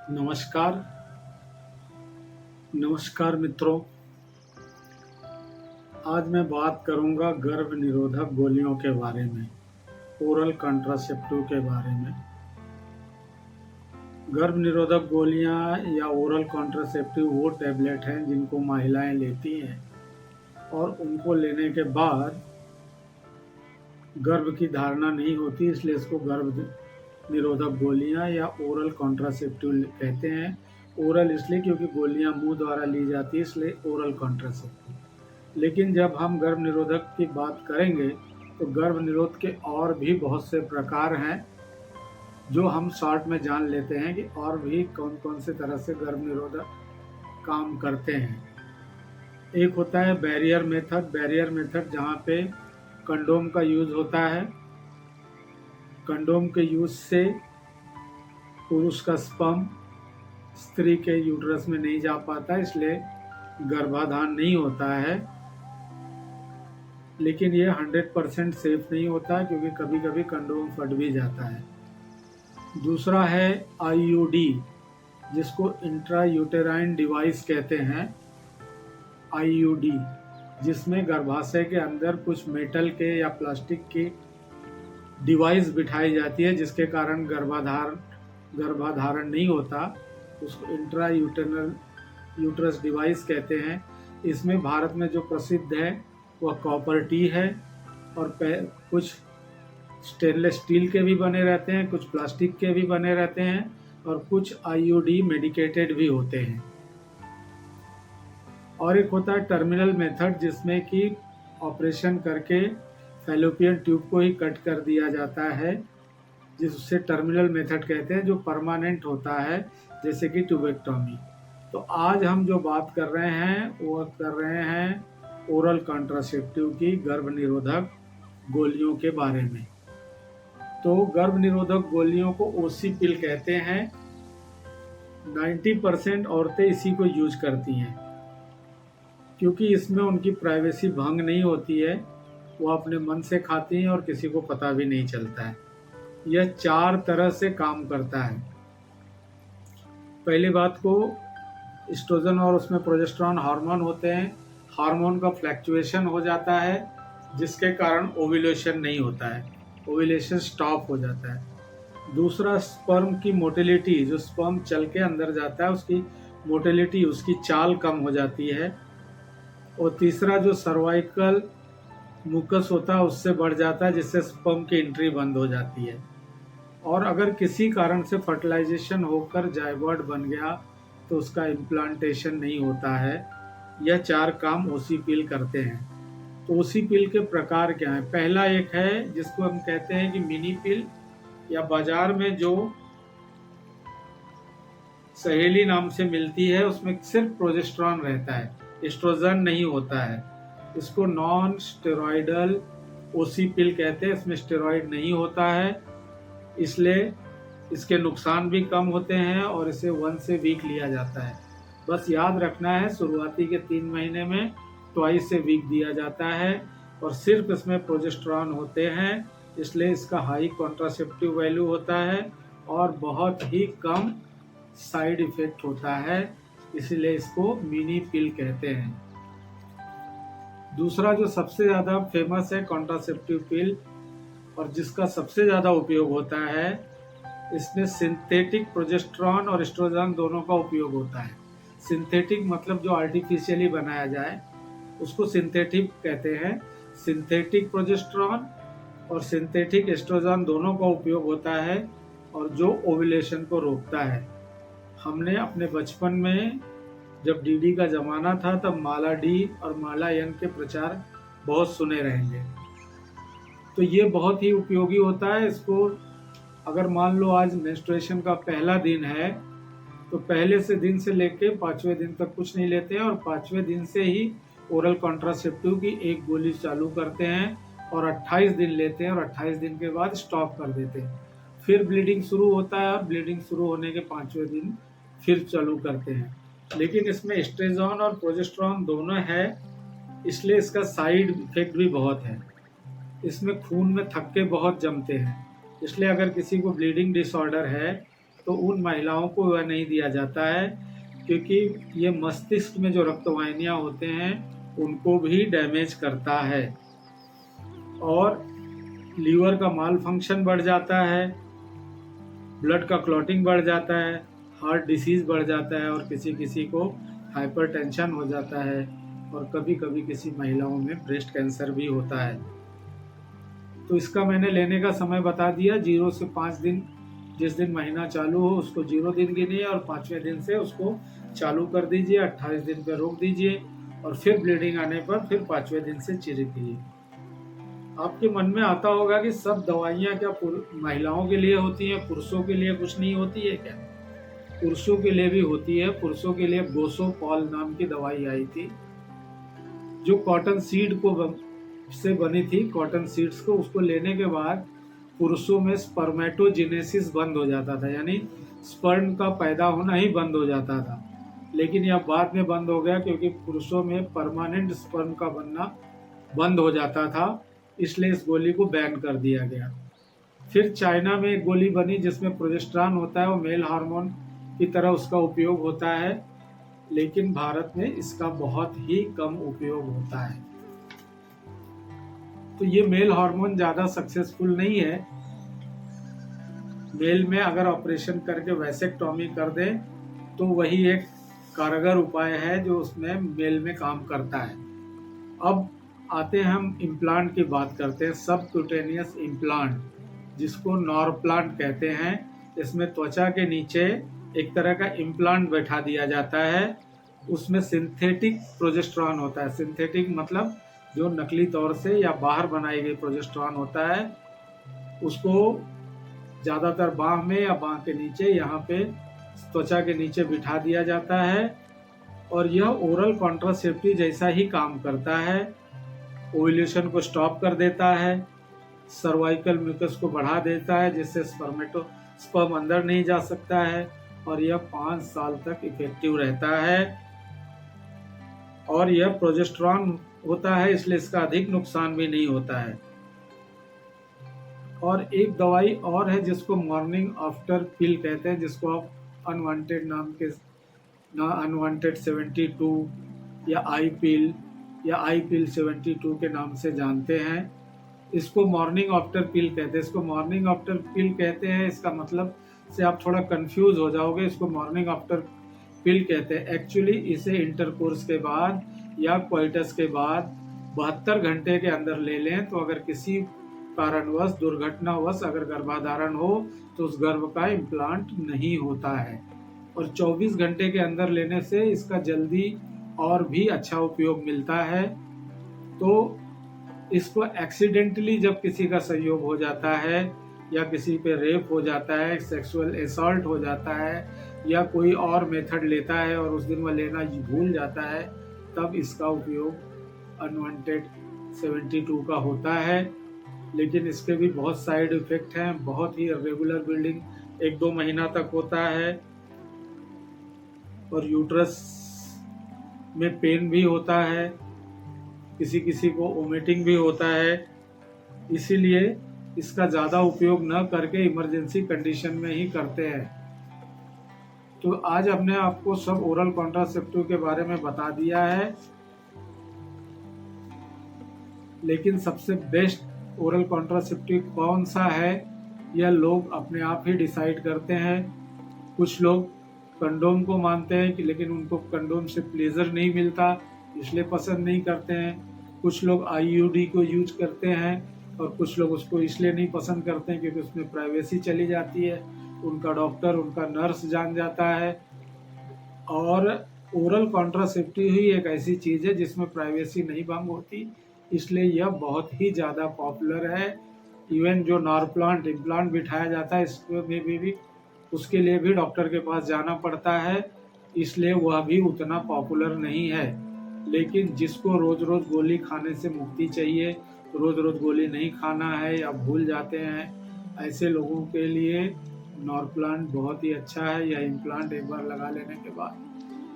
नमस्कार। नमस्कार मित्रों। आज मैं बात करूंगा गर्भ निरोधक गोलियों के बारे में, ओरल कॉन्ट्रासेप्टिव के बारे में। गर्भ निरोधक गोलियां या ओरल कॉन्ट्रासेप्टिव वो टैबलेट हैं जिनको महिलाएं लेती हैं और उनको लेने के बाद गर्भ की धारणा नहीं होती, इसलिए इसको गर्भ निरोधक गोलियां या ओरल कॉन्ट्रासेप्टिव कहते हैं। ओरल इसलिए क्योंकि गोलियां मुंह द्वारा ली जाती है, इसलिए ओरल कॉन्ट्रासेप्टिव। लेकिन जब हम गर्भ निरोधक की बात करेंगे तो गर्भ निरोध के और भी बहुत से प्रकार हैं जो हम शॉर्ट में जान लेते हैं कि और भी कौन कौन से तरह से गर्भ निरोधक काम करते हैं। एक होता है बैरियर मेथड। बैरियर मेथड जहाँ पे कंडोम का यूज़ होता है। कंडोम के यूज़ से पुरुष का स्पर्म स्त्री के यूट्रस में नहीं जा पाता, इसलिए गर्भाधान नहीं होता है। लेकिन ये 100% सेफ नहीं होता क्योंकि कभी कभी कंडोम फट भी जाता है। दूसरा है आईयूडी, जिसको इंट्रा यूटेराइन डिवाइस कहते हैं। आईयूडी जिसमें गर्भाशय के अंदर कुछ मेटल के या प्लास्टिक की डिवाइस बिठाई जाती है जिसके कारण गर्भाधारण नहीं होता, उसको इंट्रा यूट्रस डिवाइस कहते हैं। इसमें भारत में जो प्रसिद्ध है वह कॉपर टी है और कुछ स्टेनलेस स्टील के भी बने रहते हैं, कुछ प्लास्टिक के भी बने रहते हैं और कुछ आईयूडी मेडिकेटेड भी होते हैं। और एक होता है टर्मिनल मेथड, जिसमें कि ऑपरेशन करके फैलोपियन ट्यूब को ही कट कर दिया जाता है, जिससे टर्मिनल मेथड कहते हैं, जो परमानेंट होता है, जैसे कि ट्यूबेक्टोमी। तो आज हम जो बात कर रहे हैं वो कर रहे हैं ओरल कॉन्ट्रासेप्टिव की गर्भ निरोधक गोलियों के बारे में। तो गर्भ निरोधक गोलियों को ओसी पिल कहते हैं। 90% औरतें इसी को यूज करती हैं क्योंकि इसमें उनकी प्राइवेसी भंग नहीं होती है, वो अपने मन से खाती हैं और किसी को पता भी नहीं चलता है। यह 4 तरह से काम करता है। पहली बात को एस्ट्रोजन और उसमें प्रोजेस्टेरॉन हार्मोन होते हैं, हार्मोन का फ्लैक्चुएशन हो जाता है जिसके कारण ओव्यूलेशन नहीं होता है, ओव्यूलेशन स्टॉप हो जाता है। दूसरा स्पर्म की मोटिलिटी, जो स्पर्म चल के अंदर जाता है उसकी मोटिलिटी, उसकी चाल कम हो जाती है। और तीसरा जो सर्वाइकल मुकस होता है उससे बढ़ जाता है जिससे स्पर्म की एंट्री बंद हो जाती है। और अगर किसी कारण से फर्टिलाइजेशन होकर जायगोट बन गया तो उसका इम्प्लांटेशन नहीं होता है। यह 4 काम ओसी पिल करते हैं। तो ओसी पिल के प्रकार क्या हैं? पहला एक है जिसको हम कहते हैं कि मिनी पिल, या बाजार में जो सहेली नाम से मिलती है उसमें सिर्फ प्रोजेस्टेरॉन रहता है, एस्ट्रोजन नहीं होता है। इसको नॉन स्टेरॉइडल ओसी पिल कहते हैं, इसमें स्टेरॉइड नहीं होता है, इसलिए इसके नुकसान भी कम होते हैं और इसे 1 से वीक लिया जाता है। बस याद रखना है शुरुआती के 3 महीने में ट्वाइस से वीक दिया जाता है और सिर्फ इसमें प्रोजेस्टेरॉन होते हैं, इसलिए इसका हाई कॉन्ट्रासेप्टिव वैल्यू होता है और बहुत ही कम साइड इफेक्ट होता है, इसीलिए इसको मिनी पिल कहते हैं। दूसरा जो सबसे ज़्यादा फेमस है कॉन्ट्रासेप्टिव पिल और जिसका सबसे ज़्यादा उपयोग होता है, इसमें सिंथेटिक प्रोजेस्टेरॉन और एस्ट्रोजन दोनों का उपयोग होता है। सिंथेटिक मतलब जो आर्टिफिशियली बनाया जाए उसको सिंथेटिक कहते हैं। सिंथेटिक प्रोजेस्टेरॉन और सिंथेटिक एस्ट्रोजन दोनों का उपयोग होता है और जो ओव्यूलेशन को रोकता है। हमने अपने बचपन में जब डीडी का ज़माना था तब माला डी और माला एन के प्रचार बहुत सुने रहेंगे। तो ये बहुत ही उपयोगी होता है। इसको अगर मान लो आज मेंस्ट्रुएशन का पहला दिन है तो पहले से दिन से लेके 5वें दिन तक कुछ नहीं लेते हैं और 5वें दिन से ही ओरल कॉन्ट्रासेप्टिव की एक गोली चालू करते हैं और 28 दिन लेते हैं और 28 दिन के बाद स्टॉप कर देते हैं। फिर ब्लीडिंग शुरू होता है और ब्लीडिंग शुरू होने के 5वें दिन फिर चालू करते हैं। लेकिन इसमें एस्ट्रोजन और प्रोजेस्टेरॉन दोनों है, इसलिए इसका साइड इफेक्ट भी बहुत है। इसमें खून में थक्के बहुत जमते हैं, इसलिए अगर किसी को ब्लीडिंग डिसऑर्डर है तो उन महिलाओं को वह नहीं दिया जाता है, क्योंकि ये मस्तिष्क में जो रक्तवाहिनियाँ होते हैं उनको भी डैमेज करता है और लीवर का माल फंक्शन बढ़ जाता है, ब्लड का क्लॉटिंग बढ़ जाता है, हार्ट डिसीज़ बढ़ जाता है और किसी किसी को हाइपरटेंशन हो जाता है और कभी कभी किसी महिलाओं में ब्रेस्ट कैंसर भी होता है। तो इसका मैंने लेने का समय बता दिया, 0 से 5 दिन, जिस दिन महीना चालू हो उसको 0 दिन गिनिए और 5वें दिन से उसको चालू कर दीजिए, 28 दिन पे रोक दीजिए और फिर ब्लीडिंग आने पर फिर 5वें दिन से चिरिकिए। आपके मन में आता होगा कि सब दवाइयाँ क्या महिलाओं के लिए होती हैं, पुरुषों के लिए कुछ नहीं होती है क्या? पुरुषों के लिए भी होती है। पुरुषों के लिए गोसोपॉल नाम की दवाई आई थी जो कॉटन सीड को से बनी थी। कॉटन सीड्स को उसको लेने के बाद पुरुषों में स्पर्मेटोजेनेसिस बंद हो जाता था, यानी स्पर्म का पैदा होना ही बंद हो जाता था। लेकिन यह बाद में बंद हो गया क्योंकि पुरुषों में परमानेंट स्पर्म का बनना बंद हो जाता था, इसलिए इस गोली को बैन कर दिया गया। फिर चाइना में एक गोली बनी जिसमें प्रोजेस्टेरॉन होता है, वो मेल हार्मोन की तरह उसका उपयोग होता है, लेकिन भारत में इसका बहुत ही कम उपयोग होता है। तो ये मेल हार्मोन ज़्यादा सक्सेसफुल नहीं है। मेल में अगर ऑपरेशन करके वैसेक्टॉमी कर दें तो वही एक कारगर उपाय है जो उसमें मेल में काम करता है। अब आते हैं हम इम्प्लांट की बात करते हैं, सबक्यूटेनियस इम्प्लांट, जिसको नॉरप्लांट कहते हैं। इसमें त्वचा के नीचे एक तरह का इम्प्लांट बैठा दिया जाता है, उसमें सिंथेटिक प्रोजेस्टेरॉन होता है। सिंथेटिक मतलब जो नकली तौर से या बाहर बनाई गई प्रोजेस्टेरॉन होता है, उसको ज़्यादातर बाह में या बाह के नीचे, यहाँ पे त्वचा के नीचे बिठा दिया जाता है और यह ओरल कॉन्ट्रासेप्टिव जैसा ही काम करता है। ओव्यूलेशन को स्टॉप कर देता है, सर्वाइकल म्यूकस को बढ़ा देता है जिससे स्पर्म अंदर नहीं जा सकता है और यह 5 साल तक इफेक्टिव रहता है। और यह प्रोजेस्टेरॉन होता है इसलिए इसका अधिक नुकसान भी नहीं होता है। और एक दवाई और है जिसको मॉर्निंग आफ्टर पिल कहते हैं, जिसको आप अनवांटेड नाम के अनवांटेड 72 या आई पिल 72 के नाम से जानते हैं। इसको मॉर्निंग आफ्टर पिल कहते हैं। इसको मॉर्निंग आफ्टर पिल कहते हैं, इसका मतलब से आप थोड़ा कंफ्यूज हो जाओगे। इसको मॉर्निंग आफ्टर पिल कहते हैं। एक्चुअली इसे इंटरकोर्स के बाद या क्वाइटस के बाद 72 घंटे के अंदर ले लें तो अगर किसी कारणवश दुर्घटनावश अगर गर्भाधारण हो तो उस गर्भ का इम्प्लांट नहीं होता है। और 24 घंटे के अंदर लेने से इसका जल्दी और भी अच्छा उपयोग मिलता है। तो इसको एक्सीडेंटली जब किसी का संयोग हो जाता है या किसी पे रेप हो जाता है, सेक्सुअल असॉल्ट हो जाता है या कोई और मेथड लेता है और उस दिन वह लेना भूल जाता है, तब इसका उपयोग अनवांटेड 72 का होता है। लेकिन इसके भी बहुत साइड इफेक्ट हैं। बहुत ही रेगुलर ब्लीडिंग 1-2 महीना तक होता है और यूट्रस में पेन भी होता है, किसी किसी को वोमिटिंग भी होता है। इसीलिए इसका ज़्यादा उपयोग न करके इमरजेंसी कंडीशन में ही करते हैं। तो आज हमने आपको सब ओरल कॉन्ट्रासेप्टिव के बारे में बता दिया है, लेकिन सबसे बेस्ट ओरल कॉन्ट्रासेप्टिव कौन सा है यह लोग अपने आप ही डिसाइड करते हैं। कुछ लोग कंडोम को मानते हैं कि लेकिन उनको कंडोम से प्लेजर नहीं मिलता इसलिए पसंद नहीं करते हैं। कुछ लोग आईयूडी को यूज करते हैं और कुछ लोग उसको इसलिए नहीं पसंद करते हैं क्योंकि उसमें प्राइवेसी चली जाती है, उनका डॉक्टर उनका नर्स जान जाता है। और ओरल कॉन्ट्रासेप्टिव ही एक ऐसी चीज़ है जिसमें प्राइवेसी नहीं भंग होती, इसलिए यह बहुत ही ज़्यादा पॉपुलर है। इवन जो नॉरप्लांट इम्प्लांट बिठाया जाता है इसमें भी उसके लिए भी डॉक्टर के पास जाना पड़ता है, इसलिए वह भी उतना पॉपुलर नहीं है। लेकिन जिसको रोज़ रोज़ गोली खाने से मुक्ति चाहिए, रोज़ रोज़ गोली नहीं खाना है या भूल जाते हैं, ऐसे लोगों के लिए नॉरप्लांट बहुत ही अच्छा है। यह इम्प्लांट एक बार लगा लेने के बाद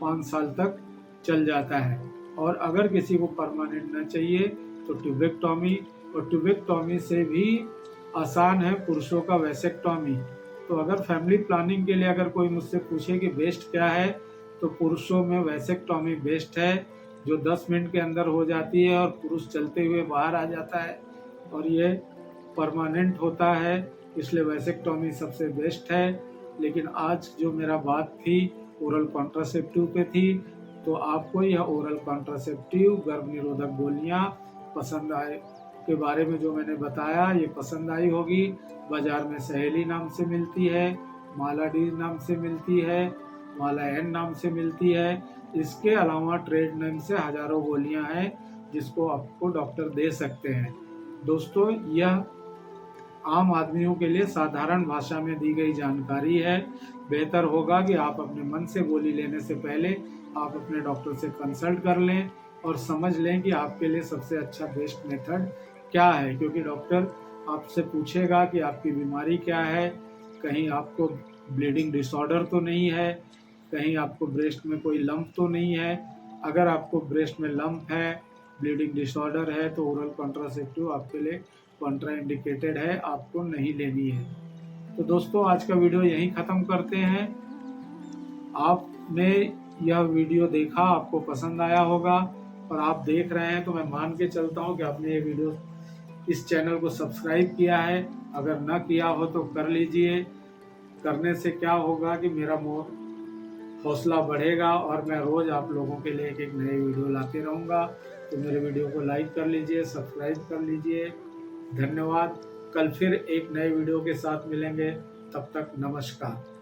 5 साल तक चल जाता है। और अगर किसी को परमानेंट न चाहिए तो ट्यूबेक्टॉमी, और ट्यूबेक्टॉमी से भी आसान है पुरुषों का वैसेक्टॉमी। तो अगर फैमिली प्लानिंग के लिए अगर कोई मुझसे पूछे कि बेस्ट क्या है, तो पुरुषों में वैसेक्टॉमी बेस्ट है, जो 10 मिनट के अंदर हो जाती है और पुरुष चलते हुए बाहर आ जाता है और ये परमानेंट होता है, इसलिए वैसेक्टॉमी सबसे बेस्ट है। लेकिन आज जो मेरा बात थी ओरल कॉन्ट्रासेप्टिव पे थी, तो आपको यह ओरल कॉन्ट्रासेप्टिव गर्भ निरोधक गोलियां पसंद आए के बारे में जो मैंने बताया ये पसंद आई होगी। बाजार में सहेली नाम से मिलती है, माला डी नाम से मिलती है, माला एन नाम से मिलती है। इसके अलावा ट्रेड नेम से हजारों गोलियां हैं जिसको आपको डॉक्टर दे सकते हैं। दोस्तों, यह आम आदमियों के लिए साधारण भाषा में दी गई जानकारी है। बेहतर होगा कि आप अपने मन से गोली लेने से पहले आप अपने डॉक्टर से कंसल्ट कर लें और समझ लें कि आपके लिए सबसे अच्छा बेस्ट मेथड क्या है, क्योंकि डॉक्टर आपसे पूछेगा कि आपकी बीमारी क्या है, कहीं आपको ब्लीडिंग डिसऑर्डर तो नहीं है, कहीं आपको ब्रेस्ट में कोई लंप तो नहीं है। अगर आपको ब्रेस्ट में लंप है, ब्लीडिंग डिसऑर्डर है, तो ओरल कॉन्ट्रासेप्टिव आपके लिए कॉन्ट्रा इंडिकेटेड है, आपको नहीं लेनी है। तो दोस्तों, आज का वीडियो यहीं ख़त्म करते हैं। आपने यह वीडियो देखा, आपको पसंद आया होगा और आप देख रहे हैं तो मैं मान के चलता हूं कि आपने ये वीडियो इस चैनल को सब्सक्राइब किया है। अगर न किया हो तो कर लीजिए। करने से क्या होगा कि मेरा हौसला बढ़ेगा और मैं रोज़ आप लोगों के लिए एक नए वीडियो लाते रहूँगा। तो मेरे वीडियो को लाइक कर लीजिए, सब्सक्राइब कर लीजिए। धन्यवाद। कल फिर एक नए वीडियो के साथ मिलेंगे, तब तक नमस्कार।